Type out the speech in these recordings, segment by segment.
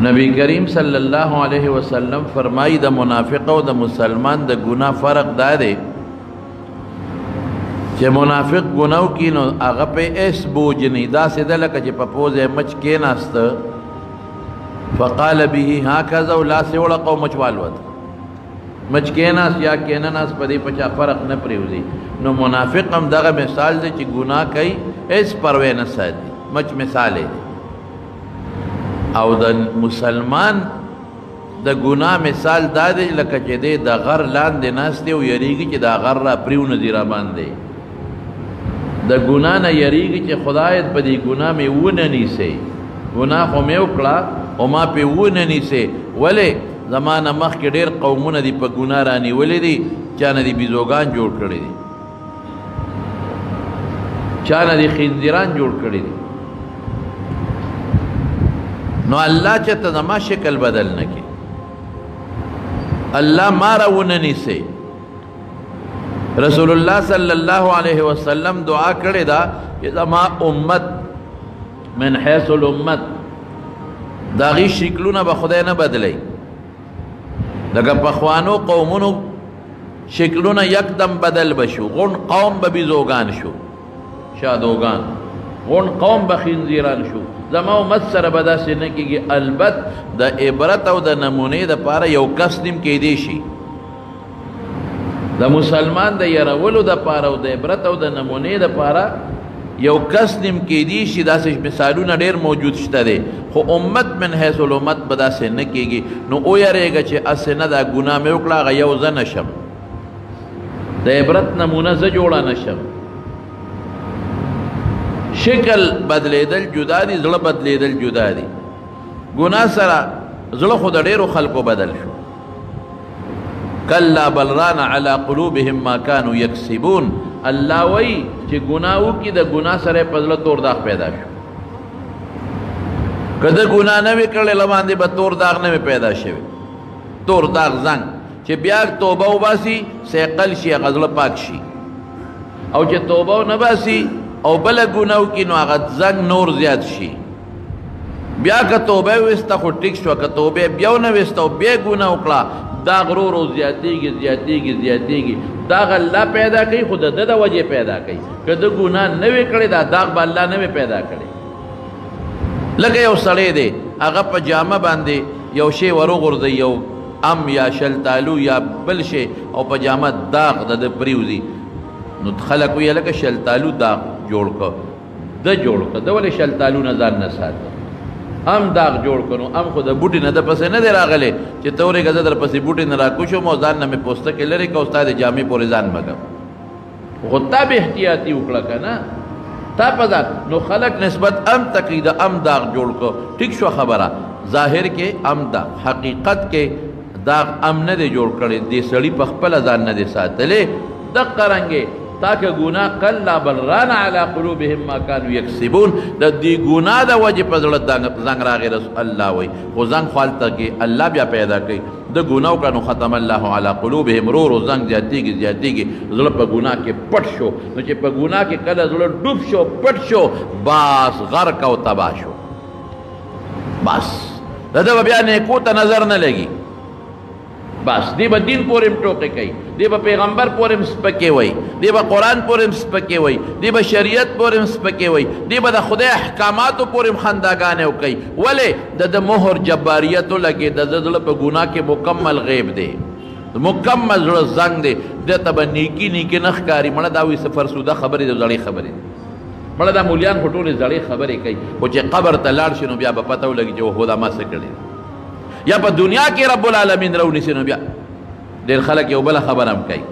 نبی کریم صلی اللہ علیہ وسلم فرمائی دا منافق و دا مسلمان دا گناہ فرق دا دے چه منافق گناو کی نو آغا پہ ایس بوجنی دا سیدہ لکا چه پپوز مچ کیناست فقال به هكذا ولا سیوڑا مچوالوت مچ کیناس یا کینناس پدی پچا فرق نہ پریوزی نو منافق ہم دغه مثال دے چی گناہ کئی ایس پروے نہ سادی مچ مثالے دے او دا مسلمان دا گناہ مثال دا دے لکا چی دے دا غر لان دے ناس دے و یریگی چی دا غر را پریو نزیرہ باندے دا گناہ نا یریگی چی خدایت پا دی گناہ میں وننی سے گناہ خو میں اکڑا او ما پی وننی سے ولی زمانہ مخ کے دیر قومون دی پا گناہ رانی ولی دی چانا دی بیزوگان جوڑ کردی دی چانا دی خنزیران جوڑ کردی دی نو اللہ چاہتا زما شکل بدل نکی اللہ مارا وننی سے رسول اللہ صلی اللہ علیہ وسلم دعا کرے دا کہ زما امت من حیث الامت داغی شکلونا بخدای نہ بدلی لگا پخوانو قومونو شکلونا یک دم بدل بشو غن قوم ببیزوگان شو شادوگان غن قوم بخنزیران شو زما امت سر بدا سے نکی گی البت دا عبرت او دا نمونے دا پارا یو کسنم کی دیشی دا مسلمان دا یرولو دا پارا او دا عبرت او دا نمونے دا پارا یو کسنم کی دیشی دا سے مثالونا دیر موجود شتا دے خو امت من حیث الامت بدا سے نکی گی نو او یرے گا چھے اسے ندا گناہ میں اکلا غا یو زن نشم دا عبرت نمونہ زجوڑا نشم شکل بدلے دل جدا دی زل بدلے دل جدا دی گناہ سرا زل خود دیر خلقو بدل شو کلا بل ران علی قلوبهم ما کانو یکسبون اللہ وی چی گناہو کی دا گناہ سرے پزل تور داغ پیدا شو کدھا گناہ نوی کرلے لباندے با تور داغ نوی پیدا شوی تور داغ زنگ چی بیاگ توبہ باسی سیقل شی غزل پاک شی او چی توبہ نباسی او بلا گناہو کی نو آغت زنگ نور زیاد شی بیا که توبه وستا خو ٹک شو که توبه بیاو نوستا و بیا گناہ اکلا داغ رو رو زیادیگی زیادیگی زیادیگی داغ اللہ پیدا کئی خود دا وجہ پیدا کئی که دا گناہ نوی کردی دا داغ با اللہ نوی پیدا کردی لگه یو سڑے دے اگا پا جامع باندے یو شے ورو غرزی یو ام یا شلتالو یا بل شے او پا جامع داغ دا پریوزی نو خلقو یا لگه شلتالو داغ جوڑ کا دا جوڑ کا دا ولی شلتالو نظر نسات ام داغ جوڑ کنو ام خود بوٹی نا دا پسے نا دے راغلے چی توری گزا در پسی بوٹی نا را کشو موزان نا میں پوستا کے لرے کا استاد جامع پوری زان مگم خود تا بے احتیاطی اکلا کا نا تا پدا نو خلق نسبت ام تقید ام داغ جوڑ کو ٹھیک شو خبرہ ظاہر کے ام داغ حقیقت کے داغ ام ندے جوڑ کرے دے سڑی پخپل زان ندے ساتلے دق کرنگے تاکہ گناہ کلا بل ران علی قلوبهم ما کانو یکسبون دا دی گناہ دا وجہ پزڑت زنگ راغی رسول اللہ وی خو زنگ خوالتا کہ اللہ بیا پیدا کی دا گناہ کنو ختم اللہ علی قلوبهم رو رو زنگ زیادی گی ظلم پا گناہ کے پٹ شو نوچے پا گناہ کے کلا ظلم ڈوب شو پٹ شو باس غرق و تباہ شو بس دا بیا نیکو تا نظر نہ لگی بس دی با دین پورم ٹوکے کئی دی با پیغمبر پورم سپکے وئی دی با قرآن پورم سپکے وئی دی با شریعت پورم سپکے وئی دی با دا خدا احکاماتو پورم خنداگانے ہو کئی ولی دا مہر جباریتو لگے دا زدل پا گناہ کے مکمل غیب دے مکمل زنگ دے دیتا با نیکی نخکاری مڑا داوی سفر سودا خبری دا زڑی خبری مڑا دا مولیان خطول زڑی خبری کئی وچے قبر تلار شنو بیا با پتاو لگی جو خدا ما سکڑی یا پا دنیا کے رب العالمین رونی سے نو بیا دیر خلق یو بلا خبرم کئی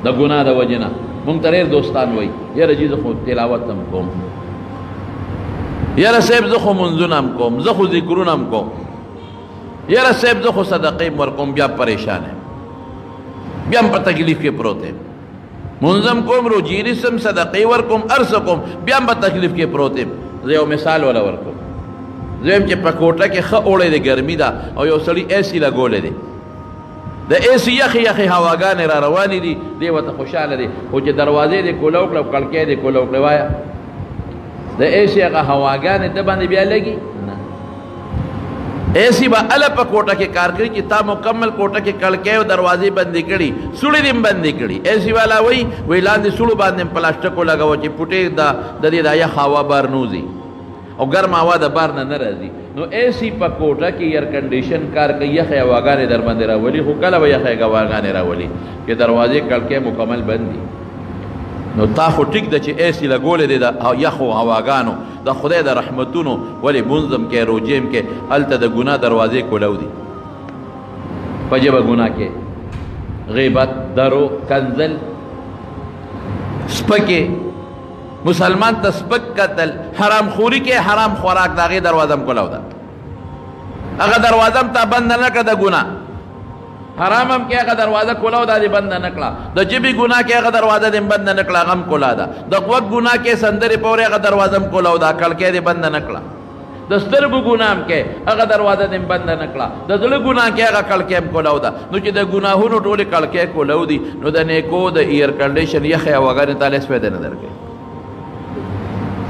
دا گناہ دا وجنا منتریر دوستان وی یا رجی زخو تلاوتم کوم یا رسیب زخو منزونم کوم زخو ذکرونم کوم یا رسیب زخو صدقیم ورکوم بیا پریشان ہے بیا ہم پا تکلیف کے پروتے منظم کوم رو جیرسم صدقی ورکوم ارسکوم بیا ہم پا تکلیف کے پروتے زیو مثال والا ورکوم زویم چه پکوٹا کے خواہ اوڑے دے گرمی دا او یو سڑی ایسی لگولے دے دا ایسی یخی ہواگانے را روانی دی دے وطا خوشحال دے او چه دروازے دے کولوک لو کلکے دے کولوک لوایا دا ایسی اگا ہواگانے دبانے بیا لگی ایسی با الا پا کوٹا کے کار کری چی تا مکمل کوٹا کے کڑکے و دروازے بندی کری سوڑی دیم بندی کری ایسی والا وی لاندی سوڑو باندیم پلاسٹکو لگاو چی پوٹے دا دی دا یخ ہوا بار نوزی او گرم ہوا دا بار نہ رازی نو ایسی پا کوٹا کی ایئر کنڈیشن کار کئی یخ ہواگانے در بندی راولی خو کلا و یخ ہواگانے راولی کہ دروازے کڑکے مکمل بندی نو تا خو ٹک دا چی ایسی لگولے دے دا یخو ہواگانو دا خدای دا رحمتونو ولی منظم کے روجیم کے علتا دا گناہ دروازے کو لو دی پجبا گناہ کے غیبت درو کنزل سپکے مسلمان تا سپک قتل حرام خوری کے حرام خوراک دا غی دروازم کو لو دا اگر دروازم تا بند نکا دا گناہ حرامم کیا اگر دروازہ کھولاو دا دی بند نکلا دا جبی گناہ کیا اگر دروازہ دی بند نکلا غم کھولا دا دا قوت گناہ کے سندر پورے اگر دروازم کھولاو دا کلکے دی بند نکلا دا سترگو گناہ کے اگر دروازہ دی بند نکلا دا دل گناہ کیا اگر کلکے کھولاو دا نو چی دا گناہونو ٹولی کلکے کھولاو دی نو دا نیکو دا ایئر کنڈیشن یخی وغیر تالیس پیدے ندر کے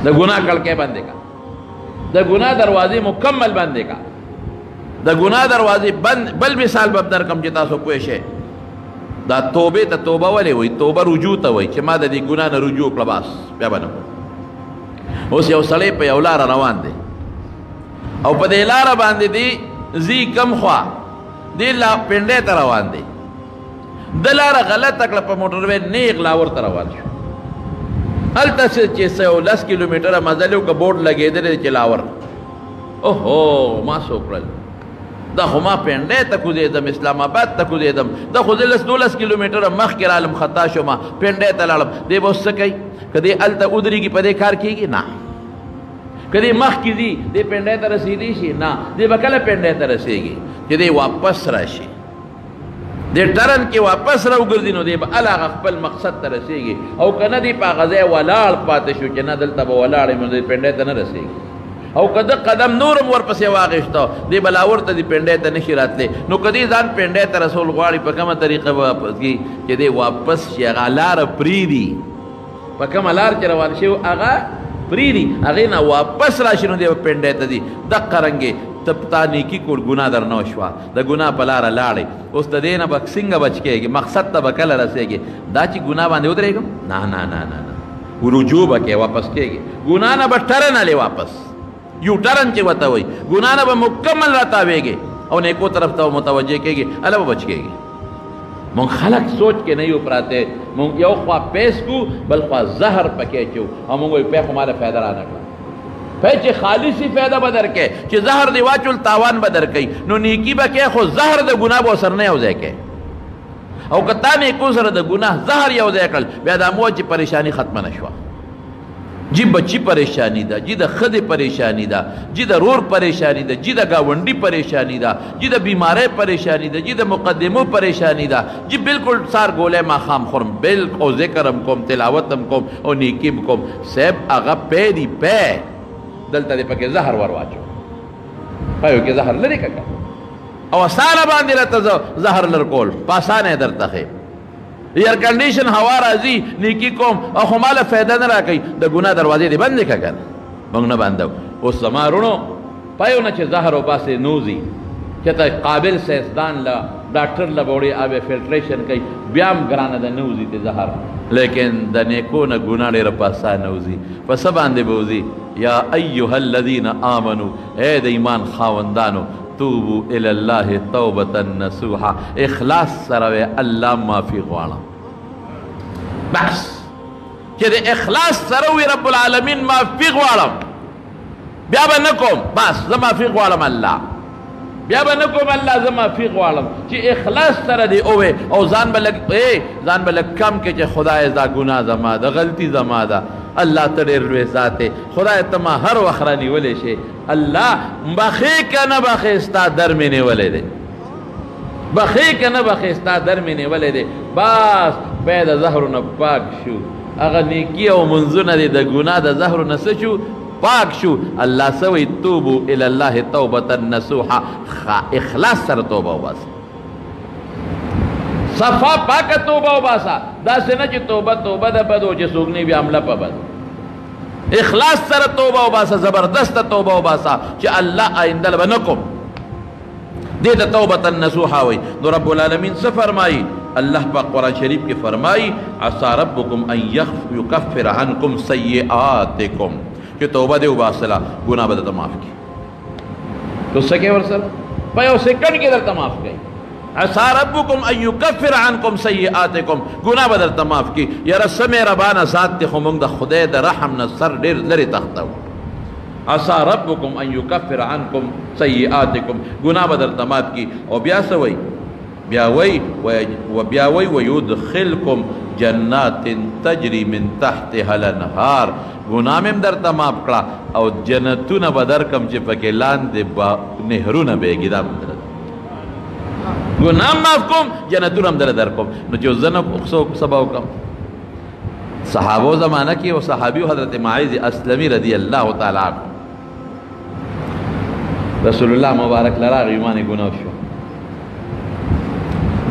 دا گناہ کلکے بندے کا دا گناہ دروازے مکمل بندے کا دا گناہ دروازی بند بل مثال ببدر کم جتا سو کوئیشے دا توبے تا توبہ والے ہوئی توبہ رجوع تا ہوئی چھ ما دا دی گناہ نا رجوع پلباس بیا بنو اس یو سڑے پہ یو لارا روان دے او پا دے لارا باندے دی زی کم خواہ دی پنڈے تا روان دے دا لارا غلط اکلا پا موٹروے نیغ لاور تا روان شو حل تا سے 610 کلومیٹر مزلیو کا بورڈ لگے دے چلاور اوہو ما سوکرل دا خما پینڈے تکو دیدم اسلام آباد تکو دیدم دا خود 12 کلومیٹر مخ کے عالم خطا شما پینڈے تلالم دے با اس سکئی کدے علتا ادری کی پدے کار کی گی نا کدے مخ کی دی دے پینڈے تا رسیدی شی نا دے بکل پینڈے تا رسیگی کہ دے واپس راشی دے ٹرن کے واپس رو گردینو دے با علاق اخپل مقصد تا رسیگی او کنا دی پا غزے والار پاتشو چنا دلتا با والار من دے پینڈے تا نرسیگی او کده قدم نورم ورپسې واغشتو دی بلاور ته دی پنډې ته نشي راتلی نو کدی ځان پنډې ته رسول غواړي په کومه طریقه واپس کی چې دی واپس شي هغه لاره پریدي په کومه لار چې روان شي هغه پریدي هغې نه واپس راشي نو دی پنډې ته دي دقه رنګې ته تا نیکي کول ګناه در نه شوه د ګناه په لاره لاړې اوس د دې نه به څنګه بچ کېږي مقصد ته به کله رسېږي دا چې ګناه باندې ودرېږم نه نه نه نه رجوع به کې واپس کېږي ګناه نه به ټرن هلې واپس یو ٹرن چی وطا ہوئی گناہ نبا مکمل راتاوے گے اور نیکو طرف تا متوجہ کے گے اللہ با بچ کے گے مون خلق سوچ کے نہیں اپراتے مون یو خواہ پیس کو بل خواہ زہر پکے چو اور مون کوئی پیخ ہمارا فیدہ رانا کلا پیچے خالصی فیدہ بدر کے چی زہر دی واچل تاوان بدر کئی نو نیکی با کے خو زہر دا گناہ با سر نہیں ہو زے کے او کتا نیکو سر دا گناہ زہر یو زے کل بیادا موچی پریشانی ختم نشوا جی بچی پریشانی دا جی دا خد پریشانی دا جی دا رور پریشانی دا جی دا گاونڈی پریشانی دا جی دا بیمارے پریشانی دا جی دا مقدمو پریشانی دا جی بالکل سار گولے ما خام خورم بالکل او ذکرم کم تلاوتم کم او نیکیم کم سیب آغا پے دی پے دلتا دی پاکے زہر ورواچو پایو کہ زہر لری ککا او سارا باندی رتا زہر لرکول پاسانے در تخیب ایئر کنڈیشن ہوا رازی نیکی کوم او خمالا فیدہ نہ راکی دا گناہ دروازے دی بندے کا کر مونگ نہ باندھو اس زمارونو پایو نا چھے زہر و پاسے نوزی چھتا قابل سیسدان لا ڈاکٹر لا بوڑی آبے فلٹریشن کئی بیام گرانا دا نوزی تے زہر لیکن دا نیکو نا گناہ لے رپاسا نوزی پس باندے بوزی یا ایوہ الذین آمنو اے دا ایمان خاوندانو توبو الاللہ توبتا نسوحا اخلاص سروے اللہ معافی غوالا بس کہ دے اخلاص سروے رب العالمین معافی غوالا بیابا نکوم بس زمافی غوالم اللہ بیابا نکوم اللہ زمافی غوالم چی اخلاص سر دے اوے او زان بلک کم کے چی خدای دا گناہ زما دا غلطی زما دا اللہ تڑیر روی ذاتے خدای تما ہر وخرانی ولے شے اللہ بخی کا نہ بخیستا در میں نے ولے دے بخی کا نہ بخیستا در میں نے ولے دے باس بید زہر نہ پاک شو اگر نیکی و منزو نہ دے گناہ دا زہر نہ سچو پاک شو اللہ سوی توبو الاللہ توبتا نسوحا اخلاص سر توبہ بس صفا پاک توبہ باسا دا سنا چی توبہ توبہ دا بدو چی سوگنی بھی عملہ پا بد اخلاص سر توبہ باسا زبردست توبہ باسا چی اللہ آئندہ لبا نکم دې ته توبة نصوحا وایي. نو رب العالمین څه فرمایي؟ الله په قرآن شریف کې فرمایي عسى ربکم ان یکفر عنکم سیئاتکم، چې توبه دې وباسله ګناه به درته معاف کړي. نو څه کوي ورسره؟ په یو سیکنډ کې درته معاف کړي. عسى ربکم ان یکفر عنکم سیئاتکم، ګناه به درته معاف کړي. یاره څه مهربانه ذات دی، خو موږ د خدای د رحم نه سر ډېر لرې تختو. عسى ربکم ان یکفر عنکم سیئاتکم، ګناه به درته معاف کړي. او بیا څه وایي؟ بیا وی ویدخلکم جنات تجری من تحتها الانهار، گناہ میم در تمام کړه او جنتونه به درکم چې پکې لاندې نهرونه بهږي. دا گناہ معاف کوم، جنتونه هم در درکم. نو چې زه نه سبا وکړم، صحابو زمانه کې او صحابي حضرت معاذ اسلمي رضی الله تعالی عنه رسول الله مبارک لراغ ایمان ګناه شو.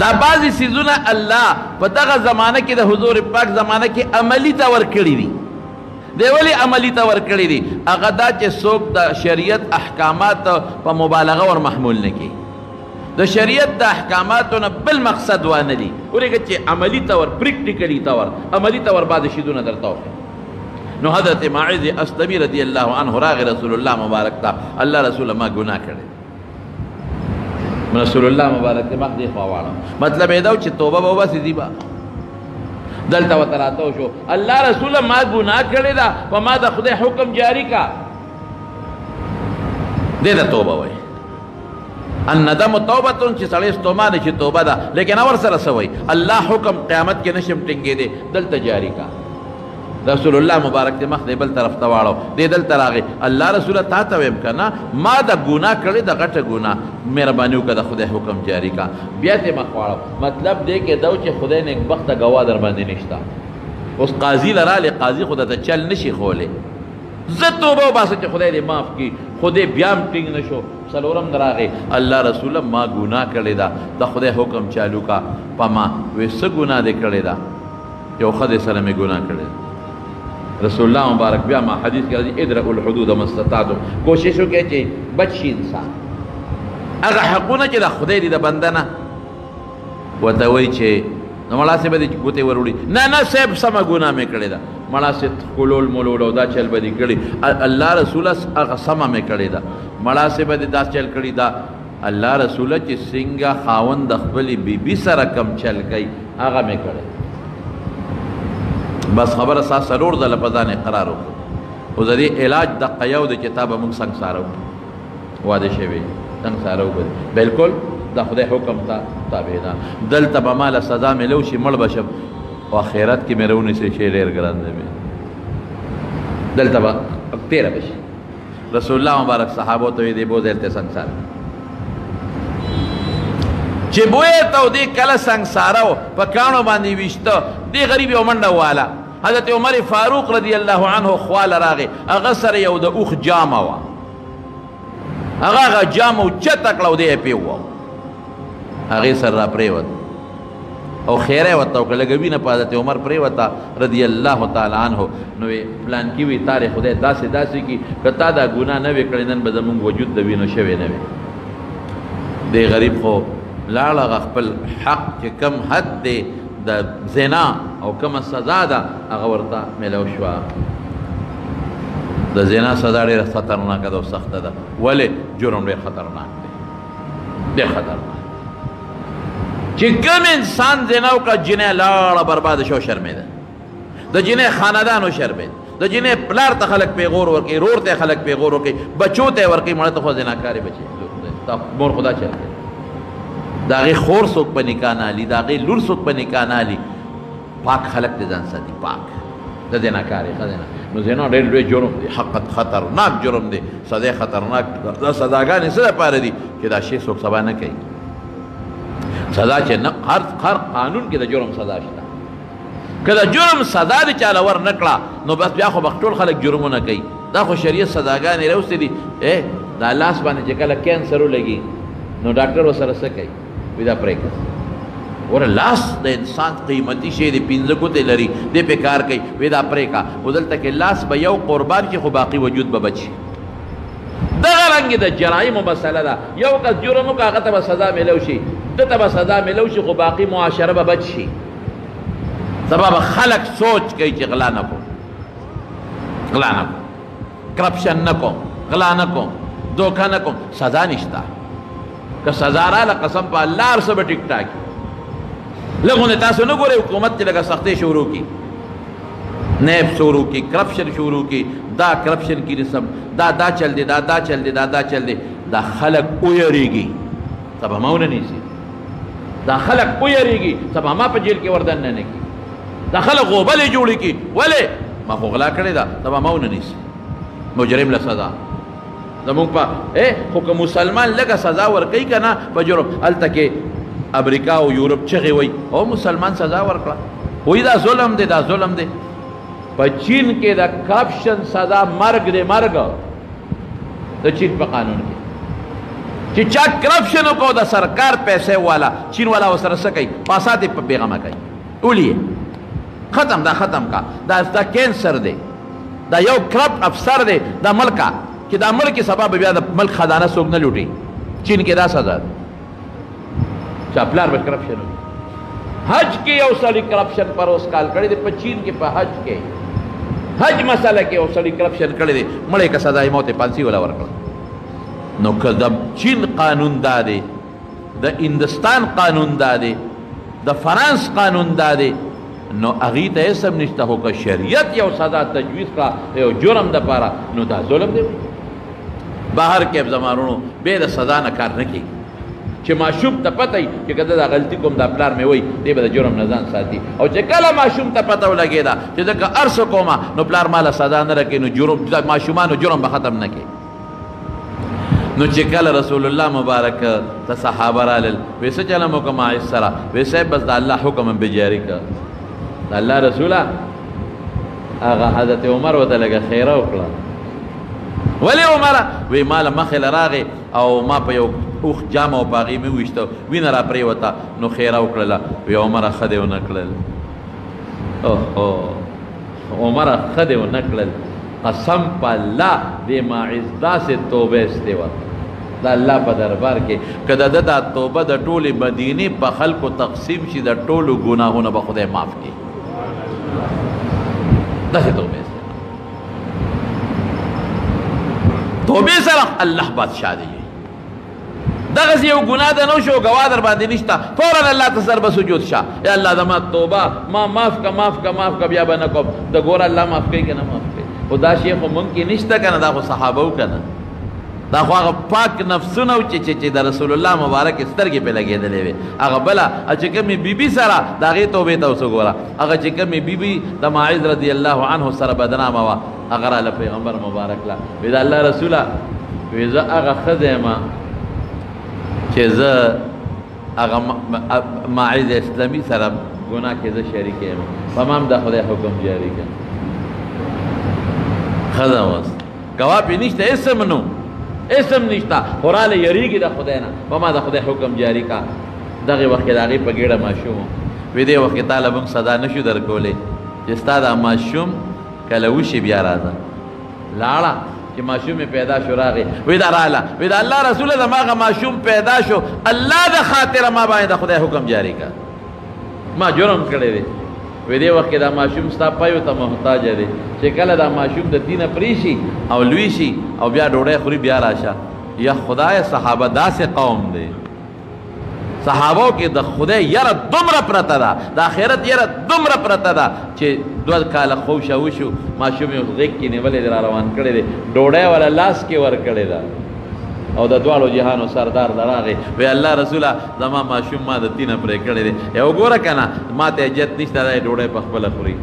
دا بعضی سیزونه الله په دغه زمانه کې د حضور پاک زمانه کې عملی ته ورکړي دي. دی ولې عملی ته ورکړي دي؟ هغه دا چې څوک د شریعت احکامات په مبالغه ور محمول نه کړي، د شریعت د احکاماتو نه بل مقصد وانه دي ورګه چې عملی ته ور پریکټیکلی ته ور عملی ته ور بعضې شیزونه درته وکړي. نو حضرت معاذ اسلمي رضی الله عنه راغی رسول الله مبارک ته، الله رسول ما ګناه کړی. رسول الله مبارک ته مخ دی خوا واړه، مطلب یې دا چې توبه به وباسي. دی به دلته ورته راته شو الله رسوله ما ګناه کړې ده، په ما د خدای حکم جاری کا. دې ته توبه وایي. الندم توبتون چې سړی ستومانه چې توبه ده، لیکن اور سره څه وایي؟ الله حکم قیامت کې نشم ټینګېدی، دلته جاری کا. رسول الله مبارک ته مخ دی بل طرف ته واړو، دی دلته راغی. الله رسوله تا ته ویم که نه ما د ګناه کړې د غټه ګناه، مهرباني وکړه د خدای حکم جاری کا. بیا ته مخ واړو. مطلب دی کې دا چې خدای نیکبخته ګواه در باندې نشته. اوس قاضي لرالی، قاضي خو درته چل نشي خولی. زه توبه وباسه چې خدای دې معاف کړي، خدای بیا هم ټینګ نه شو. څلورم راغی الله رسوله ما ګناه کړې ده، د خدای حکم چالو کا په ما. وایي څه ګناه دې کړې ده؟ یو ښځې سره مې ګناه کړې ده. رسول الله مبارک بیا ما حدیث کې راځي ادرؤوا الحدود ما استطعتم، کوشش وکړئ چې بچ شي انسان. هغه حقونه چې د خدای دي د بنده نه، ورته وایي چې نو مړه صاحب دې ګوتې ور وړي، نه نه صاحب سمه ګناه مې کړې ده، مړه صاحب ښکلول مولول او دا چل به دې کړي. الله رسوله هغه سمه مې کړې ده، مړه صاحب دې دا چل کړي ده. الله رسوله چې څنګه خاوند د خپلې بیبي سره کم چل کوي هغه مې کړی. بس خبره سا سلور ځله په ځان اقرار وکړو. خو د دې علاج دقه یو دی چې تا به موږ سنګساره وکړو، واده شوي سنګساره وکړو. بلکل د خدای حکم ته تابع ده. دلته به ما له سزا میلو شي، مړ به شم، او آخرت کې مې رونیسي شی ډېر ګران دی. دلته به تېره به شي. رسول الله مبارک صحابو ته وایي دی بو ځای ته سنګسار چې بویې ته و دې کله سنګساره و په کاڼو باندې ویشته، دې غریب یو منډه واله. حضرت عمر فاروق رضی الله عنه خواله راغی، هغه سره یو د اوښ جامه وه، هغه جامه اوچته کړه او دی یې پرېووه، هغې سره را پرېوت او خیره یې ورته وکړه، لږه وینه په حضرت عمر پرېوته رضی الله تعالی عنه. نو پلانکي وي تا خدای داسې داسې کي که تا دا ګناه نه وې کړې، نن به زمونږ وجود د وینو شوی نه وې. دی غریب خو لاړ، هغه خپل حق چې کم حد دی د زنا او کومه سزا ده هغه ورته میلو شوه. د زنا سزا ډېره خطرناکه ده او سخته ده. ولې؟ جرم ډېر خطرناک دی، ډېر خطرناک. چې کوم انسان زنا وکړه، جنۍ لاړه برباده شو، شرمېده. د جنۍ خاندان وشرمېد، د جنۍ پلار ته خلک پیغور ورکوي، رور ته خلک پیغور ورکوي، بچو ته یې ورکوي. مړه ته خو زناکارې بچې مور خدا چل کوي. د هغې خور څوک په نکاح نه هلي، د هغې لور څوک په نکاح نه هلي. پاک خلک د ځان ساتي، پاک د زناکارې ښځې نه. نو زنا ډېر لوی جرم دی، حقیقت خطرناک جرم دی، سزا خطرناک. دا سزاګانې څه دپاره دي چې دا شی څوک سبا نه کوي. سزا چې نه هر قانون کې د جرم سزا شته. که د جرم سزا دې چاله ور نه کړه نو بس بیا خو به ټول خلک جرمونه کوي. دا خو شریعت سزاګانې راوستې دي. دا لاس باندې چې کله کینسر ولګي نو ډاکټر ورسره څه کوي؟ وایي دا پرې کړه. ور لاس د انسان قیمتي شی دی، پنځه ګوتې لري، دې پې کار کوي، وایي دا پرې کړه. خو دلته کې لاس به یو قربان کړي خو باقي وجود به بچي. دغه دغرنګ د جرایم مسله ده یو کس جرم وکړ هغه ته به سزا میلو شي دته به سزا میلو شي خو باقي معاشره به بچ شي سبا به خلق سوچ کوي چې غلا نه کوم کرپشن نه کوم غلا نه کوم دوکه نه کوم سزا نشته که سزا راله قسم په الله هر څه به ټیک ټاک لږونه تاسو نه ګورئ حکومت چې لږه سختۍ شروع کړي نیب شروع کی کرپشن شروع کی دا کرپشن کی رسم دا چل دے دا چل دے دا چل دے دا خلق اویریگی سب ہماؤں نہیں سی دا خلق اویریگی سب ہما پا جیل کے وردن نے کی دا خلق غوبلی جوڑی کی ولی ما خوغلا کرے دا سب ہماؤں نہیں سی مجرم لسزا زمون پا خوکا مسلمان لگا سزا ورکی کنا پا جرم علتا کہ امریکا و یورپ چغی وی او مسلمان سزا ورکلا وی دا ظلم دے پا چین کے دا کرپشن سزا مرگ دے مرگ دا چین پا قانون کے چی چا کرپشن کو دا سرکار پیسے والا چین والا وہ سر سکئی پاساتے پا بیغمہ کئی اولیے ختم کا دا کینسر دے دا یو کرپٹ افسر دے دا ملکا کہ دا ملک سبب بیا دا ملک خزانہ سوک نہ لوٹی چین کے دا سزا دے چا پلار بے کرپشن ہو حج کے یو سالی کرپشن پر اس کال کردے دے پا چین کے پا حج کے حج مسئلہ کے یو سالی کرپشن کردے مڑے کا سزائی موت پانسی والا ورکڑا نو کدب چین قانون دا دے دا ہندوستان قانون دا دے دا فرانس قانون دا دے نو اغیت ایسم نشتا ہو کہ شریعت یو سزا تجویز کا یو جرم دا پارا نو دا ظلم دے باہر کے زمانونو بے دا سزا نکار نکی چې معشوم ته پته وي چې که دا غلطي کوم دا پلار مې وایي دی به د جرم نه ځان ساتي او چې کله معشوم ته پته ولګېده چې زه که هر څه کومه نو پلار ماله سزا نه راکوي نو ماشومانو جرم به ختم نه کوي نو چې کله رسول الله مبارک ته صحابه رالل وایي څه چلم وکړه معاذ سره وایي صاحب بس د الله حکم به جاري کړه د الله رسوله هغه حضرت عمر ورته لږه خیره وکړه ولې عمره وایي ما له مخې له راغې او ما په یو اوخ جامه او پاغي مې وشته وینه را پریوته نو خیره وکړله وی عمره ښه دې ونه کړل عمره ښه دې ونه کړل قسم په الله دې ماعز داسې توبه استوه د الله په دربار کې که د ده دا توبه د ټولې مدینې په خلکو تقسیم شي د ټولو ګناهونه به خدای معاف کړي داسې توبه استوه توبې سره الله بادشاہ دی دغه یو ګناه ده نو شو گواه در باندې نشته فوراً الله ته سر به سجود شه یا الله زما توبه ما معاف کا بیا به نه کوم د ګوره الله معاف کوي که نه معاف کوي خو دا شی خو ممکن نشته که نه دا خو صحابه و که نه دا خو هغه پاک نفسونه و چې د رسول الله مبارک سترګې پې لګېدلې وې هغه بله چې کومې بیبي سره د هغې توبې ته اوس وګوره هغه چې کومې بیبي د معاذ رضی الله عنه سره بدنامه وه هغه راله پیغمبر مبارک له وی د الله رسوله وی زه هغه ښځه یم چې زه هغه معاذ اسلامي سره ګناه کې زه شریک یم په ما هم د خدای حکم جاري کړه ښځه اوس ګواه پې نشته اسم نشته خو راله یریږي د خدای نه په ما د خدای حکم جاري کا دغې وخت کې د هغې په ګېډه ماشوم وی دې وخت کې تاله موږ سزا نه شو درکولی چې ستا دا ماشوم کله وشي بیا راځه لاړه چې ماشوم پیدا شو راغی وی دا رااله وی دا الله رسوله زما هغه ماشوم پیدا شو الله د خاطره ما باندې د خدای حکم جاري کا ما جرم کړی دی وی دې وخت کې دا ماشوم ستا پایو ته محتاج دی چې کله دا ماشوم د دینه پرې شي او لوی شي او بیا ډوډۍ خوري بیا راشه یا خدای صحابه داسې قوم دی صحابو کې د خدای یره دومره پرته ده د آخرت یره دومره پرته ده چې 2 کاله خوشه وشو ماشوم یې غېږ کې نیولې دی را روان کړی دی ډوډۍ والا لاس کې ورکړې ده او د دواړو جهانو سردار راغی وی الله رسوله زما ماشوم ما د دینه پرې کړی دی یو ګوره که نه ما ته اجت نشته دی ډوډۍ په خپله خوري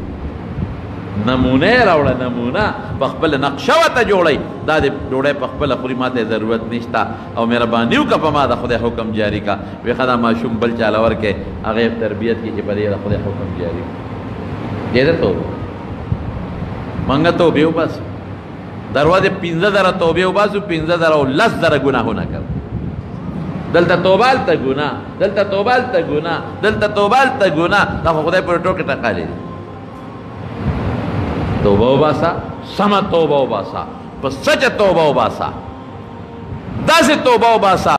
نمونه یې راوړه نمونه په خپله نقشه ورته جوړئ دا د ډوډۍ په خپله خوري ما ته ضرورت نشته او مهرباني وکړه په ما د خدای حکم جاري کا وی ښه دا ماشوم بل چاله ورکړې هغه یې تربیت کړي چې په دې د خدای حکم جاري دې ده توبه منګه توبې وباسو دروازه 15,000 توبې وباسو 15,000 او 10,000 ګناهونه کړ دلته توبه هلته ګناه دلته توبه هلته ګناه دلته توبه هلته ګناه دا خو خدای پورې ټوکې ټقالې دي توبه وباسا سمه توبه وباسا په سچه توبه وباسا داسې توبه وباسه